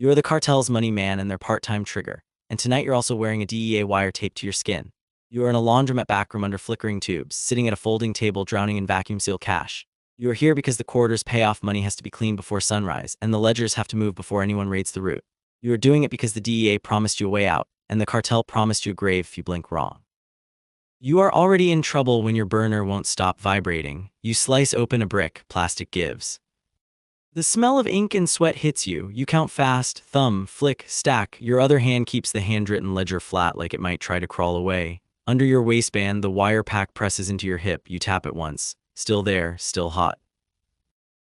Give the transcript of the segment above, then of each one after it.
You're the cartel's money man and their part-time trigger, and tonight you're also wearing a DEA wire taped to your skin. You are in a laundromat backroom under flickering tubes, sitting at a folding table drowning in vacuum-sealed cash. You are here because the quarter's payoff money has to be cleaned before sunrise, and the ledgers have to move before anyone raids the route. You are doing it because the DEA promised you a way out, and the cartel promised you a grave if you blink wrong. You are already in trouble when your burner won't stop vibrating. You slice open a brick, plastic gives. The smell of ink and sweat hits you. You count fast, thumb, flick, stack. Your other hand keeps the handwritten ledger flat like it might try to crawl away. Under your waistband, the wire pack presses into your hip. You tap it once. Still there, still hot.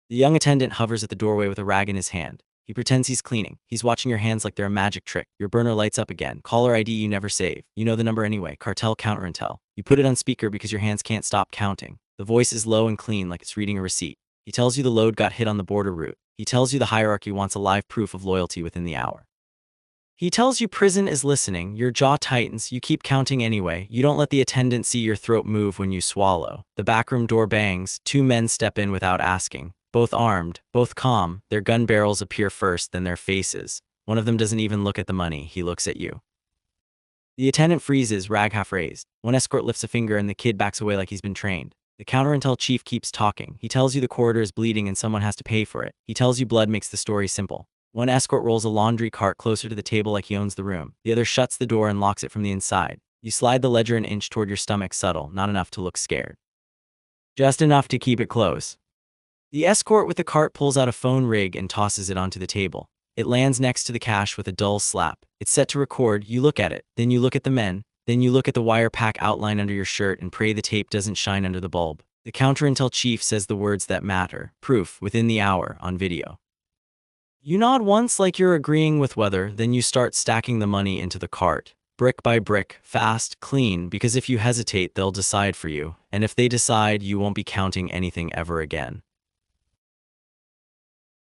The young attendant hovers at the doorway with a rag in his hand. He pretends he's cleaning. He's watching your hands like they're a magic trick. Your burner lights up again. Caller ID you never save. You know the number anyway. Cartel counterintel. You put it on speaker because your hands can't stop counting. The voice is low and clean like it's reading a receipt. He tells you the load got hit on the border route. He tells you the hierarchy wants a live proof of loyalty within the hour. He tells you prison is listening. Your jaw tightens. You keep counting anyway. You don't let the attendant see your throat move when you swallow. The backroom door bangs. Two men step in without asking. Both armed, both calm. Their gun barrels appear first, then their faces. One of them doesn't even look at the money. He looks at you. The attendant freezes, rag half raised. One escort lifts a finger and the kid backs away like he's been trained. The counterintel chief keeps talking. He tells you the corridor is bleeding and someone has to pay for it. He tells you blood makes the story simple. One escort rolls a laundry cart closer to the table like he owns the room. The other shuts the door and locks it from the inside. You slide the ledger an inch toward your stomach, subtle, not enough to look scared. Just enough to keep it close. The escort with the cart pulls out a phone rig and tosses it onto the table. It lands next to the cash with a dull slap. It's set to record. You look at it. Then you look at the men. Then you look at the wire pack outline under your shirt and pray the tape doesn't shine under the bulb. The counterintel chief says the words that matter. Proof, within the hour, on video. You nod once like you're agreeing with weather, then you start stacking the money into the cart. Brick by brick, fast, clean, because if you hesitate, they'll decide for you. And if they decide, you won't be counting anything ever again.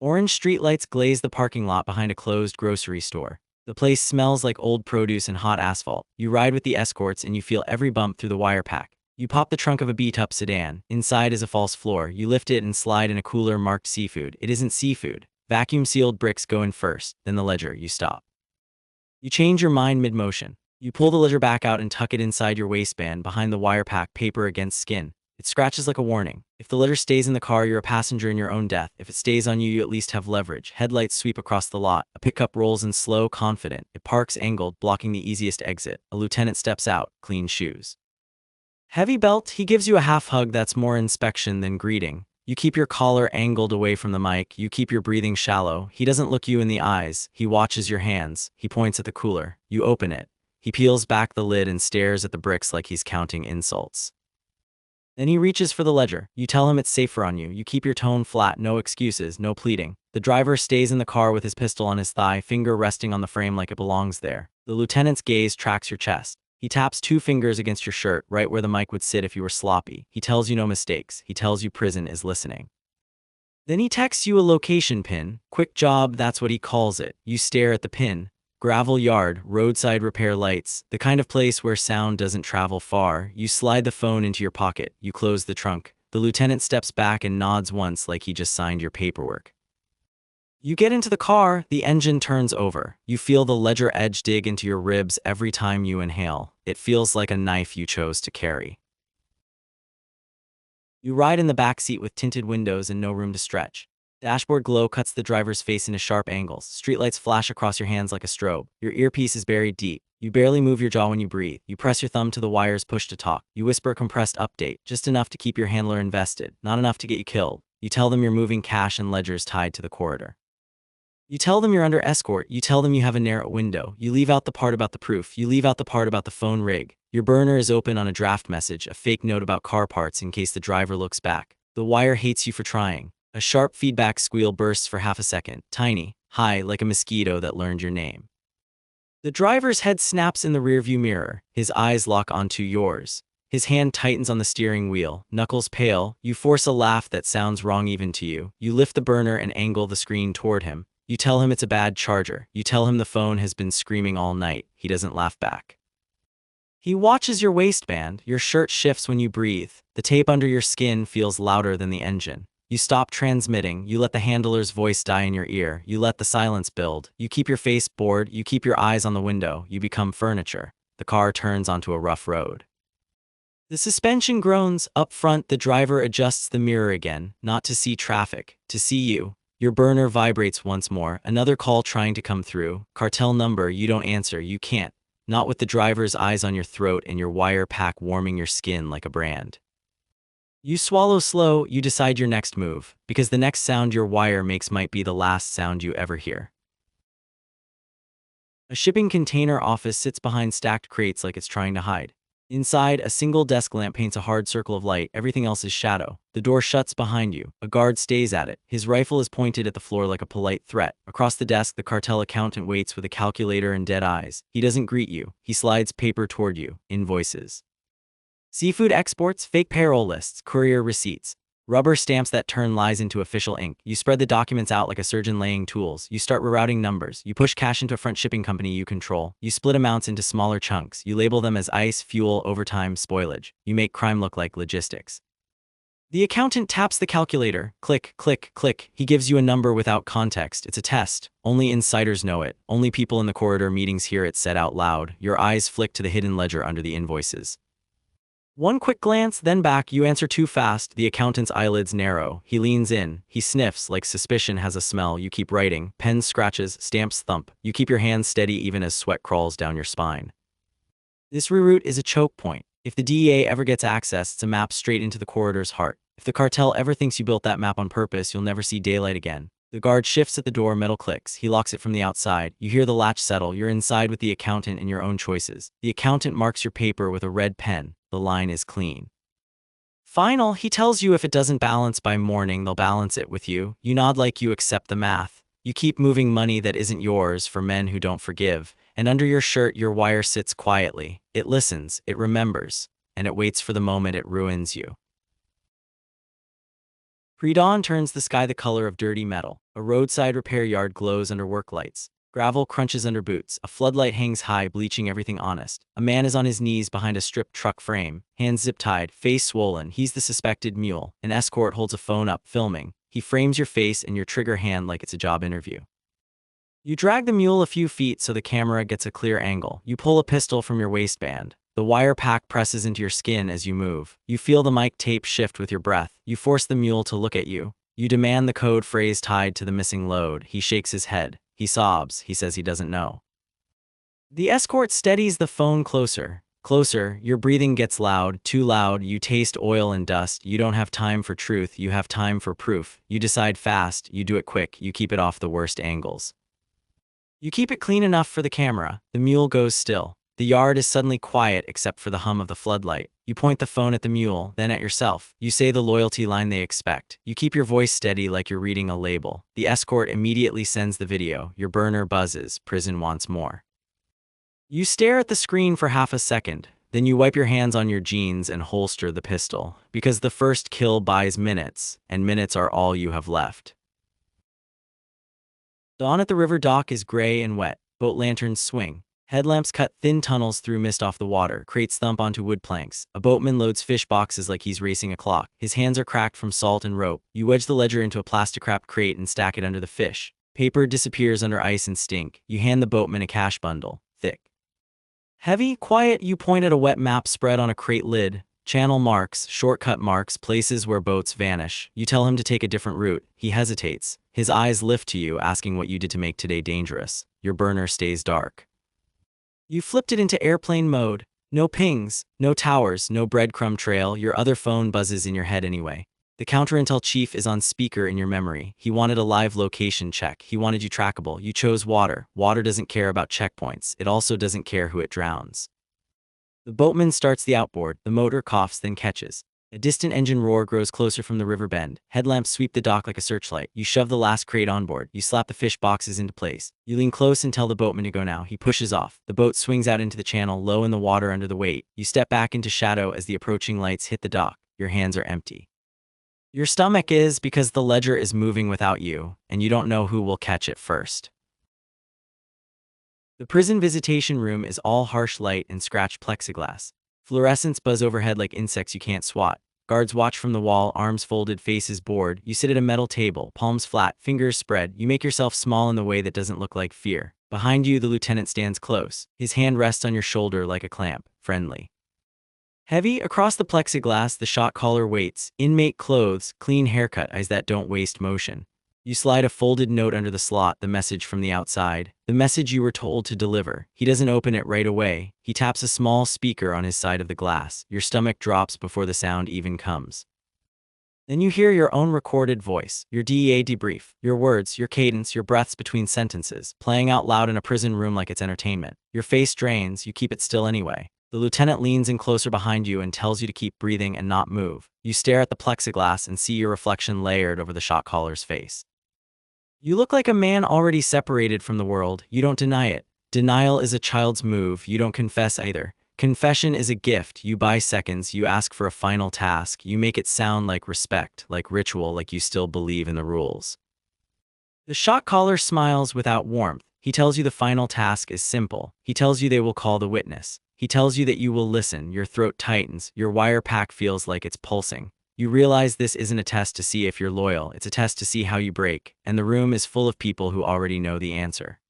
Orange streetlights glaze the parking lot behind a closed grocery store. The place smells like old produce and hot asphalt. You ride with the escorts and you feel every bump through the wire pack. You pop the trunk of a beat-up sedan. Inside is a false floor. You lift it and slide in a cooler marked seafood. It isn't seafood. Vacuum-sealed bricks go in first, then the ledger. You stop. You change your mind mid-motion. You pull the ledger back out and tuck it inside your waistband behind the wire pack, paper against skin. It scratches like a warning. If the ledger stays in the car, you're a passenger in your own death. If it stays on you, you at least have leverage. Headlights sweep across the lot. A pickup rolls in slow, confident. It parks angled, blocking the easiest exit. A lieutenant steps out, clean shoes. Heavy belt, he gives you a half hug that's more inspection than greeting. You keep your collar angled away from the mic. You keep your breathing shallow. He doesn't look you in the eyes. He watches your hands. He points at the cooler. You open it. He peels back the lid and stares at the bricks like he's counting insults. Then he reaches for the ledger. You tell him it's safer on you. You keep your tone flat, no excuses, no pleading. The driver stays in the car with his pistol on his thigh, finger resting on the frame like it belongs there. The lieutenant's gaze tracks your chest. He taps two fingers against your shirt, right where the mic would sit if you were sloppy. He tells you no mistakes. He tells you prison is listening. Then he texts you a location pin. Quick job, that's what he calls it. You stare at the pin. Gravel yard, roadside repair lights, the kind of place where sound doesn't travel far. You slide the phone into your pocket. You close the trunk. The lieutenant steps back and nods once like he just signed your paperwork. You get into the car. The engine turns over. You feel the ledger edge dig into your ribs every time you inhale. It feels like a knife you chose to carry. You ride in the back seat with tinted windows and no room to stretch. Dashboard glow cuts the driver's face into sharp angles. Streetlights flash across your hands like a strobe. Your earpiece is buried deep. You barely move your jaw when you breathe. You press your thumb to the wire's push to talk. You whisper a compressed update, just enough to keep your handler invested, not enough to get you killed. You tell them you're moving cash and ledgers tied to the corridor. You tell them you're under escort. You tell them you have a narrow window. You leave out the part about the proof. You leave out the part about the phone rig. Your burner is open on a draft message, a fake note about car parts in case the driver looks back. The wire hates you for trying. A sharp feedback squeal bursts for half a second, tiny, high, like a mosquito that learned your name. The driver's head snaps in the rearview mirror. His eyes lock onto yours. His hand tightens on the steering wheel, knuckles pale. You force a laugh that sounds wrong even to you. You lift the burner and angle the screen toward him. You tell him it's a bad charger. You tell him the phone has been screaming all night. He doesn't laugh back. He watches your waistband. Your shirt shifts when you breathe. The tape under your skin feels louder than the engine. You stop transmitting, you let the handler's voice die in your ear, you let the silence build, you keep your face bored, you keep your eyes on the window, you become furniture. The car turns onto a rough road. The suspension groans. Up front, the driver adjusts the mirror again, not to see traffic, to see you. Your burner vibrates once more, another call trying to come through. Cartel number, you don't answer, you can't. Not with the driver's eyes on your throat and your wire pack warming your skin like a brand. You swallow slow, you decide your next move, because the next sound your wire makes might be the last sound you ever hear. A shipping container office sits behind stacked crates like it's trying to hide. Inside, a single desk lamp paints a hard circle of light, everything else is shadow. The door shuts behind you. A guard stays at it. His rifle is pointed at the floor like a polite threat. Across the desk, the cartel accountant waits with a calculator and dead eyes. He doesn't greet you. He slides paper toward you. Invoices. Seafood exports, fake payroll lists, courier receipts. Rubber stamps that turn lies into official ink. You spread the documents out like a surgeon laying tools. You start rerouting numbers. You push cash into a front shipping company you control. You split amounts into smaller chunks. You label them as ice, fuel, overtime, spoilage. You make crime look like logistics. The accountant taps the calculator. Click, click, click. He gives you a number without context. It's a test. Only insiders know it. Only people in the corridor meetings hear it said out loud. Your eyes flick to the hidden ledger under the invoices. One quick glance, then back. You answer too fast. The accountant's eyelids narrow. He leans in. He sniffs like suspicion has a smell. You keep writing. Pen scratches, stamps thump. You keep your hands steady even as sweat crawls down your spine. This reroute is a choke point. If the DEA ever gets access, it's a map straight into the corridor's heart. If the cartel ever thinks you built that map on purpose, you'll never see daylight again. The guard shifts at the door, metal clicks. He locks it from the outside. You hear the latch settle. You're inside with the accountant and your own choices. The accountant marks your paper with a red pen. The line is clean. Final, he tells you if it doesn't balance by morning, they'll balance it with you. You nod like you accept the math. You keep moving money that isn't yours for men who don't forgive. And under your shirt, your wire sits quietly. It listens, it remembers, and it waits for the moment it ruins you. Pre-dawn turns the sky the color of dirty metal. A roadside repair yard glows under work lights. Gravel crunches under boots. A floodlight hangs high, bleaching everything honest. A man is on his knees behind a stripped truck frame, hands zip-tied, face swollen. He's the suspected mule. An escort holds a phone up, filming. He frames your face and your trigger hand like it's a job interview. You drag the mule a few feet so the camera gets a clear angle. You pull a pistol from your waistband. The wire pack presses into your skin as you move. You feel the mic tape shift with your breath. You force the mule to look at you. You demand the code phrase tied to the missing load. He shakes his head. He sobs. He says he doesn't know. The escort steadies the phone closer. Closer. Your breathing gets loud, too loud. You taste oil and dust. You don't have time for truth. You have time for proof. You decide fast. You do it quick. You keep it off the worst angles. You keep it clean enough for the camera. The mule goes still. The yard is suddenly quiet except for the hum of the floodlight. You point the phone at the mule, then at yourself. You say the loyalty line they expect. You keep your voice steady like you're reading a label. The escort immediately sends the video. Your burner buzzes. Prison wants more. You stare at the screen for half a second. Then you wipe your hands on your jeans and holster the pistol. Because the first kill buys minutes, and minutes are all you have left. Dawn at the river dock is gray and wet. Boat lanterns swing. Headlamps cut thin tunnels through mist off the water. Crates thump onto wood planks. A boatman loads fish boxes like he's racing a clock. His hands are cracked from salt and rope. You wedge the ledger into a plastic-wrapped crate and stack it under the fish. Paper disappears under ice and stink. You hand the boatman a cash bundle. Thick. Heavy, quiet. You point at a wet map spread on a crate lid. Channel marks, shortcut marks, places where boats vanish. You tell him to take a different route. He hesitates. His eyes lift to you, asking what you did to make today dangerous. Your burner stays dark. You flipped it into airplane mode. No pings, no towers, no breadcrumb trail. Your other phone buzzes in your head anyway. The counterintel chief is on speaker in your memory. He wanted a live location check. He wanted you trackable. You chose water. Water doesn't care about checkpoints. It also doesn't care who it drowns. The boatman starts the outboard. The motor coughs, then catches. A distant engine roar grows closer from the river bend. Headlamps sweep the dock like a searchlight. You shove the last crate on board. You slap the fish boxes into place. You lean close and tell the boatman to go now. He pushes off. The boat swings out into the channel, low in the water under the weight. You step back into shadow as the approaching lights hit the dock. Your hands are empty. Your stomach is, because the ledger is moving without you, and you don't know who will catch it first. The prison visitation room is all harsh light and scratched plexiglass. Fluorescents buzz overhead like insects you can't swat. Guards watch from the wall, arms folded, faces bored. You sit at a metal table, palms flat, fingers spread. You make yourself small in the way that doesn't look like fear. Behind you, the lieutenant stands close. His hand rests on your shoulder like a clamp, friendly. Heavy, across the plexiglass, the shot caller waits. Inmate clothes, clean haircut, eyes that don't waste motion. You slide a folded note under the slot, the message from the outside. The message you were told to deliver. He doesn't open it right away. He taps a small speaker on his side of the glass. Your stomach drops before the sound even comes. Then you hear your own recorded voice, your DEA debrief, your words, your cadence, your breaths between sentences, playing out loud in a prison room like it's entertainment. Your face drains, you keep it still anyway. The lieutenant leans in closer behind you and tells you to keep breathing and not move. You stare at the plexiglass and see your reflection layered over the shot caller's face. You look like a man already separated from the world. You don't deny it. Denial is a child's move. You don't confess either. Confession is a gift. You buy seconds. You ask for a final task. You make it sound like respect, like ritual, like you still believe in the rules. The shot caller smiles without warmth. He tells you the final task is simple. He tells you they will call the witness. He tells you that you will listen. Your throat tightens. Your wire pack feels like it's pulsing. You realize this isn't a test to see if you're loyal. It's a test to see how you break. And the room is full of people who already know the answer.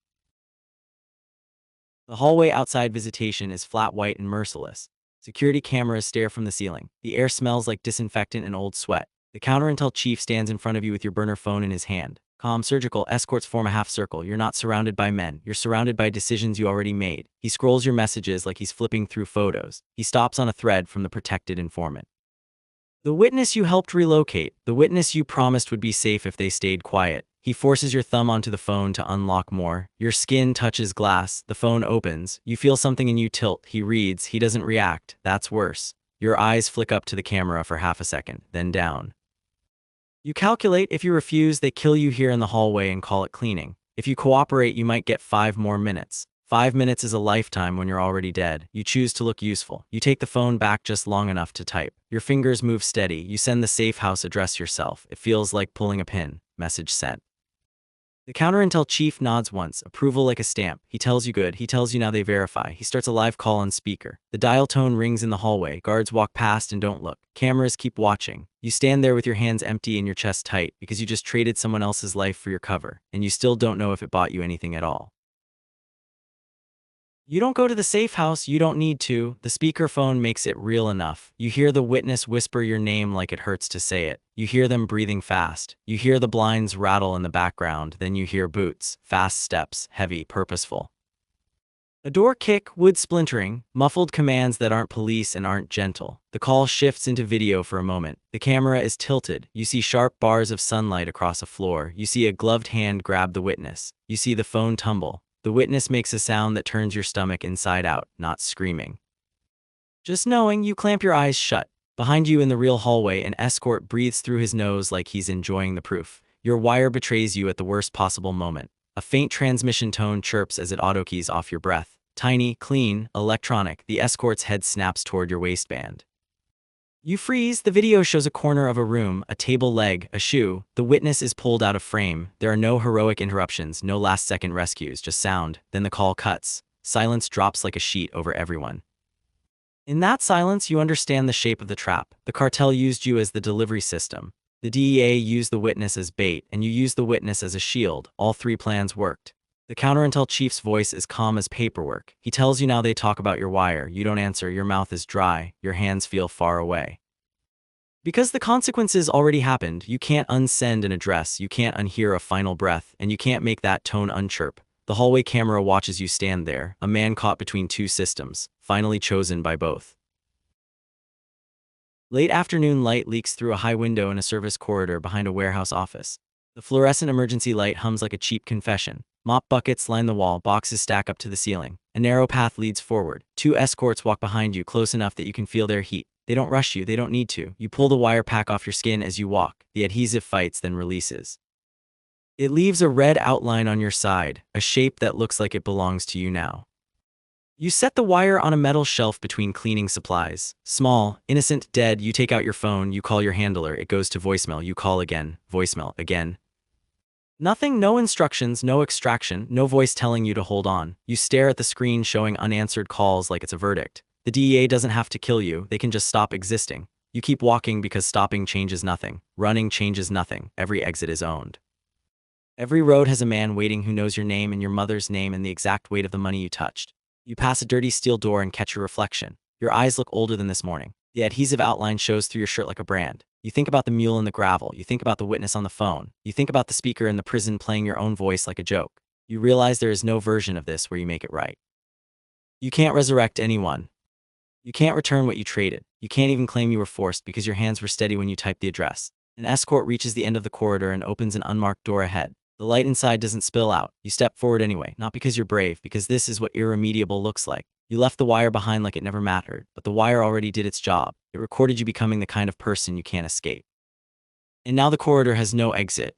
The hallway outside visitation is flat white and merciless. Security cameras stare from the ceiling. The air smells like disinfectant and old sweat. The counterintel chief stands in front of you with your burner phone in his hand. Calm, surgical, escorts form a half circle. You're not surrounded by men. You're surrounded by decisions you already made. He scrolls your messages like he's flipping through photos. He stops on a thread from the protected informant. The witness you helped relocate. The witness you promised would be safe if they stayed quiet. He forces your thumb onto the phone to unlock more. Your skin touches glass. The phone opens. You feel something in you tilt. He reads. He doesn't react. That's worse. Your eyes flick up to the camera for half a second, then down. You calculate. If you refuse, they kill you here in the hallway and call it cleaning. If you cooperate, you might get 5 more minutes. 5 minutes is a lifetime when you're already dead. You choose to look useful. You take the phone back just long enough to type. Your fingers move steady. You send the safe house address yourself. It feels like pulling a pin. Message sent. The counterintel chief nods once, approval like a stamp. He tells you good. He tells you now they verify. He starts a live call on speaker. The dial tone rings in the hallway. Guards walk past and don't look. Cameras keep watching. You stand there with your hands empty and your chest tight because you just traded someone else's life for your cover, and you still don't know if it bought you anything at all. You don't go to the safe house. You don't need to. The speakerphone makes it real enough. You hear the witness whisper your name like it hurts to say it. You hear them breathing fast. You hear the blinds rattle in the background. Then you hear boots, fast steps, heavy, purposeful. A door kick, wood splintering, muffled commands that aren't police and aren't gentle. The call shifts into video for a moment. The camera is tilted. You see sharp bars of sunlight across a floor. You see a gloved hand grab the witness. You see the phone tumble. The witness makes a sound that turns your stomach inside out, not screaming. Just knowing, you clamp your eyes shut. Behind you in the real hallway, an escort breathes through his nose like he's enjoying the proof. Your wire betrays you at the worst possible moment. A faint transmission tone chirps as it auto-keys off your breath. Tiny, clean, electronic, the escort's head snaps toward your waistband. You freeze. The video shows a corner of a room, a table leg, a shoe. The witness is pulled out of frame. There are no heroic interruptions, no last-second rescues, just sound. Then the call cuts. Silence drops like a sheet over everyone. In that silence, you understand the shape of the trap. The cartel used you as the delivery system. The DEA used the witness as bait, and you used the witness as a shield. All 3 plans worked. The counterintel chief's voice is calm as paperwork. He tells you now they talk about your wire. You don't answer. Your mouth is dry. Your hands feel far away. Because the consequences already happened, you can't unsend an address, you can't unhear a final breath, and you can't make that tone unchirp. The hallway camera watches you stand there, a man caught between 2 systems, finally chosen by both. Late afternoon light leaks through a high window in a service corridor behind a warehouse office. The fluorescent emergency light hums like a cheap confession. Mop buckets line the wall, boxes stack up to the ceiling. A narrow path leads forward. 2 escorts walk behind you close enough that you can feel their heat. They don't rush you, they don't need to. You pull the wire pack off your skin as you walk. The adhesive fights, then releases. It leaves a red outline on your side, a shape that looks like it belongs to you now. You set the wire on a metal shelf between cleaning supplies. Small, innocent, dead. You take out your phone, you call your handler, it goes to voicemail. You call again, voicemail, again. Nothing, no instructions, no extraction, no voice telling you to hold on. You stare at the screen showing unanswered calls like it's a verdict. The DEA doesn't have to kill you, they can just stop existing. You keep walking because stopping changes nothing. Running changes nothing. Every exit is owned. Every road has a man waiting who knows your name and your mother's name and the exact weight of the money you touched. You pass a dirty steel door and catch your reflection. Your eyes look older than this morning. The adhesive outline shows through your shirt like a brand. You think about the mule in the gravel. You think about the witness on the phone. You think about the speaker in the prison playing your own voice like a joke. You realize there is no version of this where you make it right. You can't resurrect anyone. You can't return what you traded. You can't even claim you were forced because your hands were steady when you typed the address. An escort reaches the end of the corridor and opens an unmarked door ahead. The light inside doesn't spill out. You step forward anyway, not because you're brave, because this is what irremediable looks like. You left the wire behind like it never mattered, but the wire already did its job. It recorded you becoming the kind of person you can't escape. And now the corridor has no exit.